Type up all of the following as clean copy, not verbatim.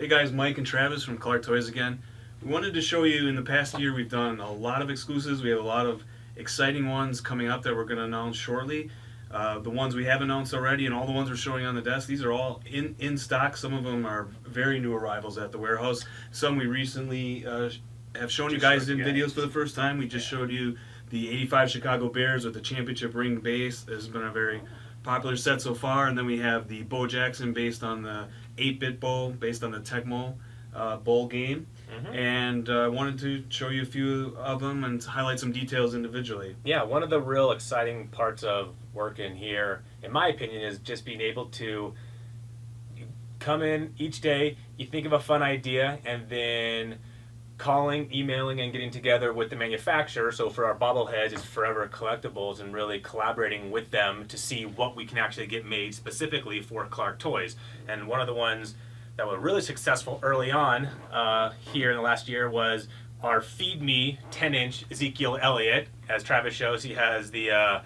Hey guys, Mike and Travis from CLARKtoys again. We wanted to show you in the past year we've done a lot of exclusives. We have a lot of exciting ones coming up that we're going to announce shortly. The ones we have announced already and all the ones we're showing on the desk, these are all in stock. Some of them are very new arrivals at the warehouse. Some we recently have shown you guys in videos for the first time. We just showed you the 85 Chicago Bears with the championship ring base. This has been a very popular set so far. And then we have the Bo Jackson based on the 8-bit bowl, based on the Tecmo bowl game. And I wanted to show you a few of them and highlight some details individually. Yeah, one of the real exciting parts of working here, in my opinion, is just being able to come in each day, you think of a fun idea, and then calling, emailing, and getting together with the manufacturer. So for our bobbleheads, it's Forever Collectibles, and really collaborating with them to see what we can actually get made specifically for CLARKtoys. And one of the ones that were really successful early on here in the last year was our Feed Me 10-inch Ezekiel Elliott. As Travis shows, he has the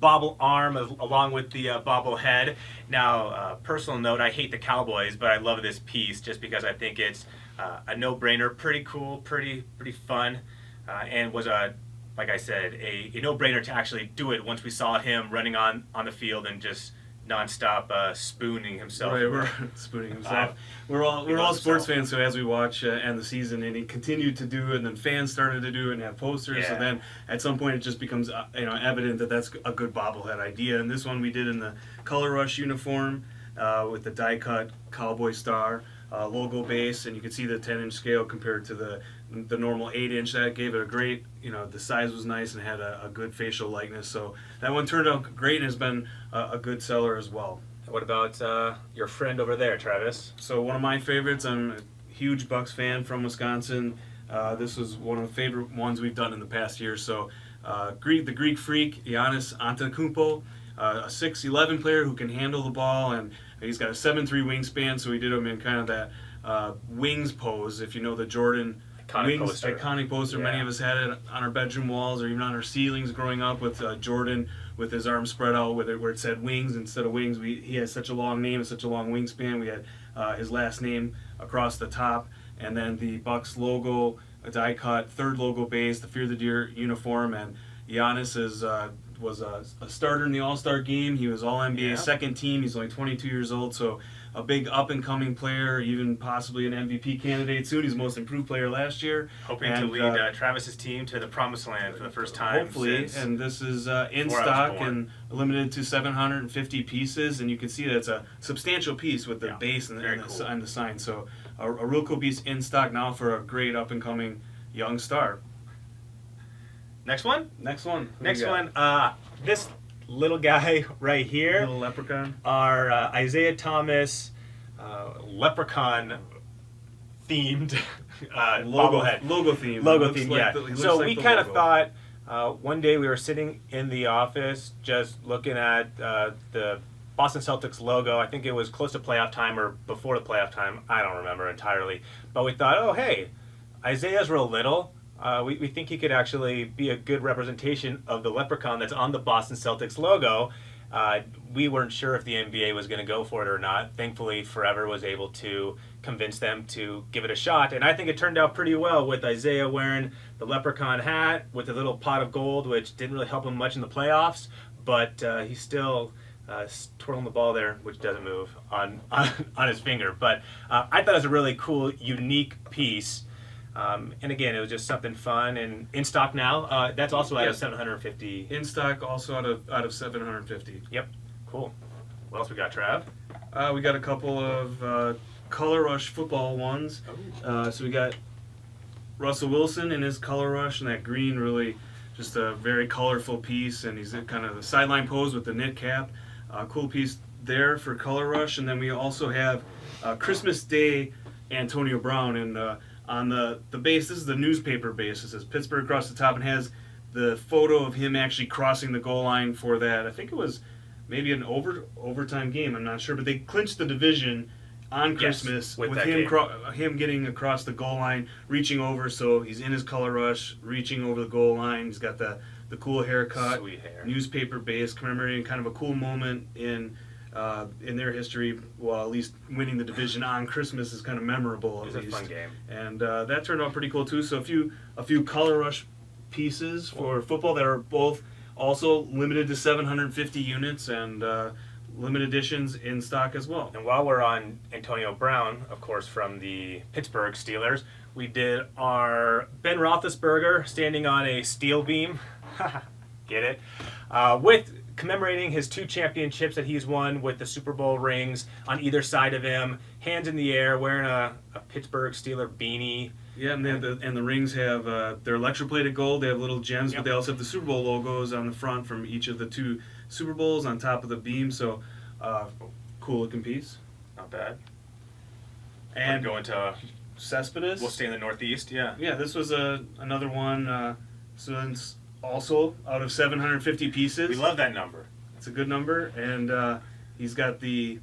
bobble arm along with the bobblehead. Now, personal note, I hate the Cowboys, but I love this piece just because I think it's a no-brainer, pretty cool, pretty fun, and was like I said, a no-brainer to actually do it once we saw him running on the field and just non-stop spooning himself. Right, we're spooning himself. We're all sports fans, so as we watch end the season, and he continued to do it, and then fans started to do it and have posters. Yeah. So then at some point it just becomes evident that that's a good bobblehead idea. And this one we did in the Color Rush uniform with the die-cut Cowboy star logo base, and you can see the 10-inch scale compared to the normal 8-inch. That gave it a great, the size was nice and had a good facial likeness. So that one turned out great and has been a good seller as well. What about your friend over there, Travis? So one of my favorites, I'm a huge Bucks fan from Wisconsin. This was one of the favorite ones we've done in the past year. So the Greek freak, Giannis Antetokounmpo, a 6'11" player who can handle the ball, and he's got a 7'3" wingspan, so we did him in kind of that wings pose. If you know the Jordan iconic poster. Yeah. Many of us had it on our bedroom walls or even on our ceilings growing up with Jordan with his arms spread out where it said wings instead of wings. He has such a long name and such a long wingspan. We had his last name across the top, and then the Bucks logo, a die cut, third logo base, the Fear the Deer uniform, and Giannis was a starter in the All-Star game. He was All-NBA second team. He's only 22 years old, so a big up-and-coming player, even possibly an MVP candidate soon. He's the most improved player last year. Hoping to lead Travis's team to the promised land for the first time. Hopefully, and this is in stock and limited to 750 pieces, and you can see that it's a substantial piece with the base and the sign. So a real cool piece in stock now for a great up-and-coming young star. Next one? Next one. This little guy right here. Little leprechaun. Our Isaiah Thomas leprechaun themed bobblehead. Logo theme. Logo theme, yeah. So we kind of thought one day we were sitting in the office just looking at the Boston Celtics logo. I think it was close to playoff time or before the playoff time. I don't remember entirely. But we thought, oh, hey, Isaiah's real little. We think he could actually be a good representation of the leprechaun that's on the Boston Celtics logo. We weren't sure if the NBA was going to go for it or not. Thankfully, Forever was able to convince them to give it a shot, and I think it turned out pretty well with Isaiah wearing the leprechaun hat with a little pot of gold, which didn't really help him much in the playoffs, but he's still twirling the ball there, which doesn't move on his finger. But I thought it was a really cool, unique piece. And again, it was just something fun and in stock now. That's also out of 750. In stock, also out of 750. Yep, cool. What else we got, Trav? We got a couple of Color Rush football ones. So we got Russell Wilson in his Color Rush, and that green, really just a very colorful piece, and he's in kind of the sideline pose with the knit cap. Cool piece there for Color Rush. And then we also have Christmas Day Antonio Brown, and on the base, this is the newspaper base. It says Pittsburgh across the top and has the photo of him actually crossing the goal line for that. I think it was maybe an overtime game. I'm not sure, but they clinched the division on Christmas with him getting across the goal line, reaching over. So he's in his Color Rush, reaching over the goal line. He's got the cool haircut, sweet hair, newspaper base, commemorating kind of a cool moment in in their history, well, at least winning the division on Christmas is kind of memorable. It was a fun game, and that turned out pretty cool too. So a few Color Rush pieces for football that are both also limited to 750 units and limited editions in stock as well. And while we're on Antonio Brown, of course, from the Pittsburgh Steelers, we did our Ben Roethlisberger standing on a steel beam. Get it? With commemorating his 2 championships that he's won with the Super Bowl rings on either side of him, hands in the air, wearing a Pittsburgh Steeler beanie. Yeah, and the rings have they're electroplated gold. They have little gems, but they also have the Super Bowl logos on the front from each of the 2 Super Bowls on top of the beam. So, cool looking piece. Not bad. And we're going to Cespedes. We'll stay in the Northeast. Yeah. Yeah, this was another one. So it's also out of 750 pieces. We love that number. It's a good number, and he's got the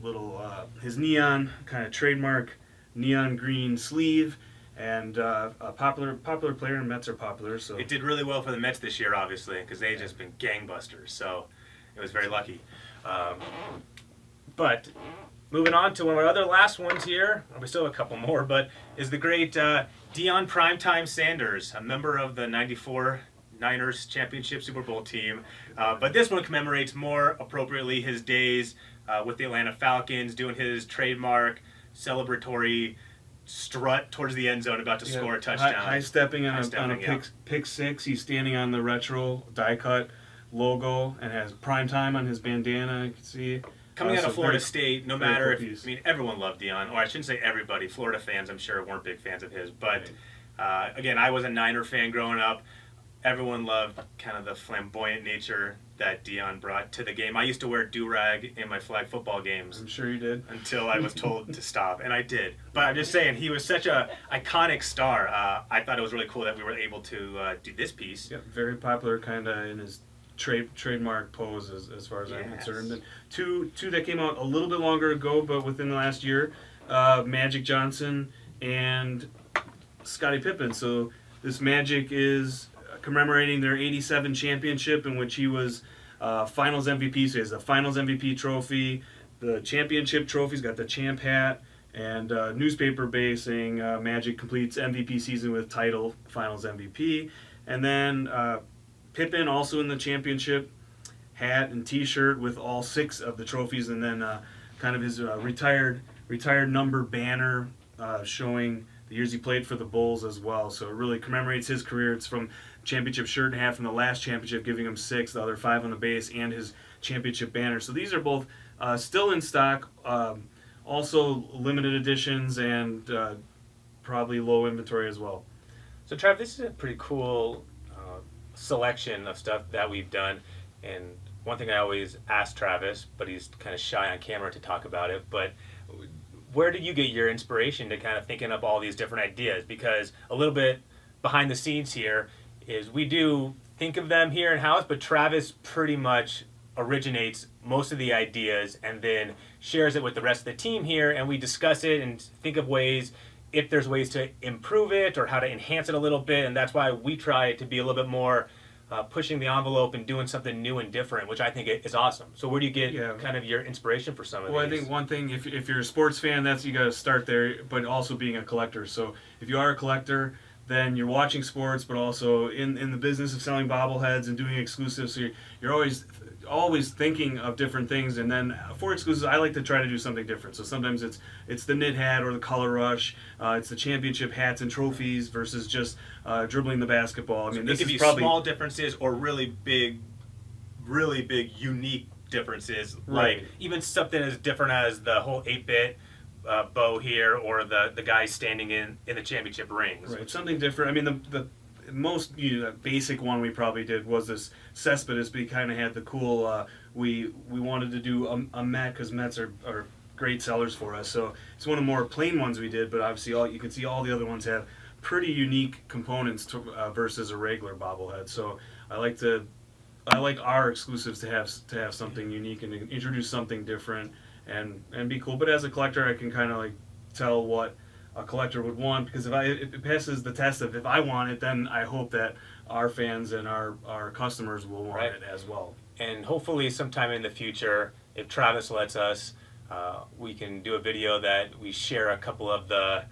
little his neon kind of trademark neon green sleeve. And a popular player, and Mets are popular. So it did really well for the Mets this year, obviously, because they've just been gangbusters. So it was very lucky. But moving on to one of our other last ones here, we still have a couple more, but is the great Deion Primetime Sanders, a member of the '94 Niners championship Super Bowl team. But this one commemorates more appropriately his days with the Atlanta Falcons, doing his trademark celebratory strut towards the end zone, about to score a touchdown. High stepping on a pick six. He's standing on the retro die cut logo and has prime time on his bandana. You can see. Coming out of Florida State, no matter if, everyone loved Deion, or I shouldn't say everybody. Florida fans, I'm sure, weren't big fans of his. But again, I was a Niner fan growing up. Everyone loved kind of the flamboyant nature that Deion brought to the game. I used to wear do-rag in my flag football games. I'm sure you did. Until I was told to stop, and I did. But I'm just saying, he was such a iconic star. I thought it was really cool that we were able to do this piece. Yep, very popular kind of in his trademark pose as far as I'm concerned. And two that came out a little bit longer ago, but within the last year, Magic Johnson and Scottie Pippen. So this Magic is commemorating their '87 championship, in which he was Finals MVP. So he has the Finals MVP trophy, the championship trophy. He's got the champ hat, and newspaper base saying Magic completes MVP season with title Finals MVP. And then Pippen also in the championship hat and T-shirt with all 6 of the trophies, and then kind of his retired number banner showing the years he played for the Bulls as well. So it really commemorates his career. It's from championship shirt and hat from the last championship, giving him 6, the other 5 on the base, and his championship banner. So these are both still in stock, also limited editions, and probably low inventory as well. So Trav, this is a pretty cool selection of stuff that we've done. And one thing I always ask Travis, but he's kind of shy on camera to talk about it, but where did you get your inspiration to kind of thinking up all these different ideas? Because a little bit behind the scenes here is we do think of them here in-house, but Travis pretty much originates most of the ideas and then shares it with the rest of the team here, and we discuss it and think of ways, if there's ways to improve it or how to enhance it a little bit, and that's why we try to be a little bit more pushing the envelope and doing something new and different, which I think is awesome. So where do you get kind of your inspiration for some of these? Well, I think one thing, if you're a sports fan, that's you got to start there, but also being a collector. So if you are a collector, then you're watching sports, but also in the business of selling bobbleheads and doing exclusives. So you're always thinking of different things, and then for exclusives, I like to try to do something different. So sometimes it's the knit hat or the color rush, it's the championship hats and trophies versus just dribbling the basketball. I mean, this is probably small differences or really big, unique differences. Right. Like even something as different as the whole 8-bit bow here, or the guy standing in the championship rings. Right, something different. I mean, the most basic one we probably did was this Cespedes, but he kind of had the cool, we wanted to do a Met, because Mets are great sellers for us. So it's one of the more plain ones we did, but obviously you can see all the other ones have pretty unique components versus a regular bobblehead. So I like our exclusives to have something unique and introduce something different and be cool. But as a collector, I can kind of like tell what a collector would want, because if it passes the test of if I want it, then I hope that our fans and our customers will want it as well. And hopefully sometime in the future, if Travis lets us, we can do a video that we share a couple of the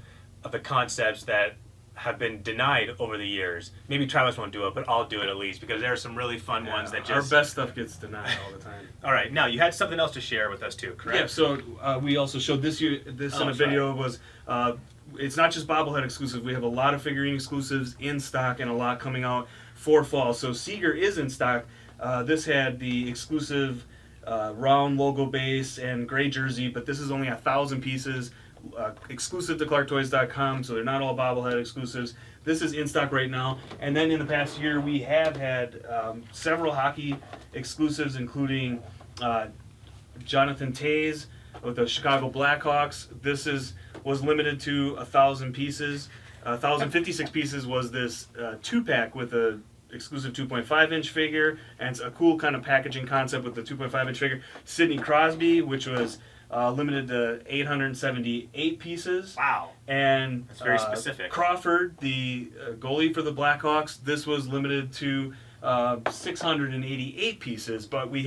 concepts that have been denied over the years. Maybe Travis won't do it, but I'll do it at least, because there are some really fun ones that just... Our best stuff gets denied all the time. All right, now you had something else to share with us too, correct? Yeah, so we also showed this in a video was, it's not just bobblehead exclusive. We have a lot of figurine exclusives in stock and a lot coming out for fall. So Seeger is in stock. This had the exclusive round logo base and gray jersey, but this is only 1,000 pieces. Exclusive to CLARKtoys.com, so they're not all bobblehead exclusives. This is in stock right now. And then in the past year, we have had several hockey exclusives, including Jonathan Toews with the Chicago Blackhawks. This was limited to 1,000 pieces. 1,056 pieces was this 2-pack with a exclusive 2.5-inch figure, and it's a cool kind of packaging concept with the 2.5-inch figure. Sidney Crosby, which was limited to 878 pieces. Wow. And that's very specific. Crawford, the goalie for the Blackhawks, this was limited to 688 pieces. But we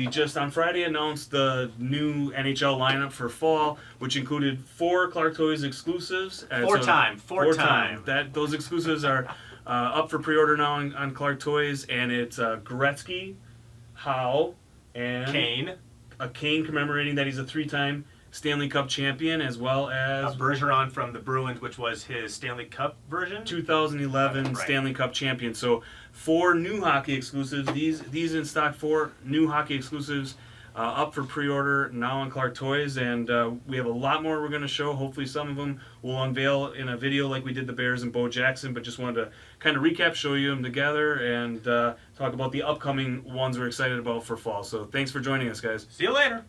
just on Friday announced the new NHL lineup for fall, which included 4 CLARKtoys exclusives. Four time. Those exclusives are up for pre-order now on CLARKtoys, and it's Gretzky, Howe, and Kane. A Kane commemorating that he's a 3-time Stanley Cup champion, as well as Bergeron from the Bruins, which was his Stanley Cup version, 2011 right. Stanley Cup champion. So 4 new hockey exclusives. These in stock. 4 new hockey exclusives up for pre-order now on CLARKtoys, and we have a lot more we're going to show. Hopefully some of them we'll unveil in a video like we did the Bears and Bo Jackson, but just wanted to kind of recap, show you them together, and talk about the upcoming ones we're excited about for fall. So thanks for joining us, guys. See you later.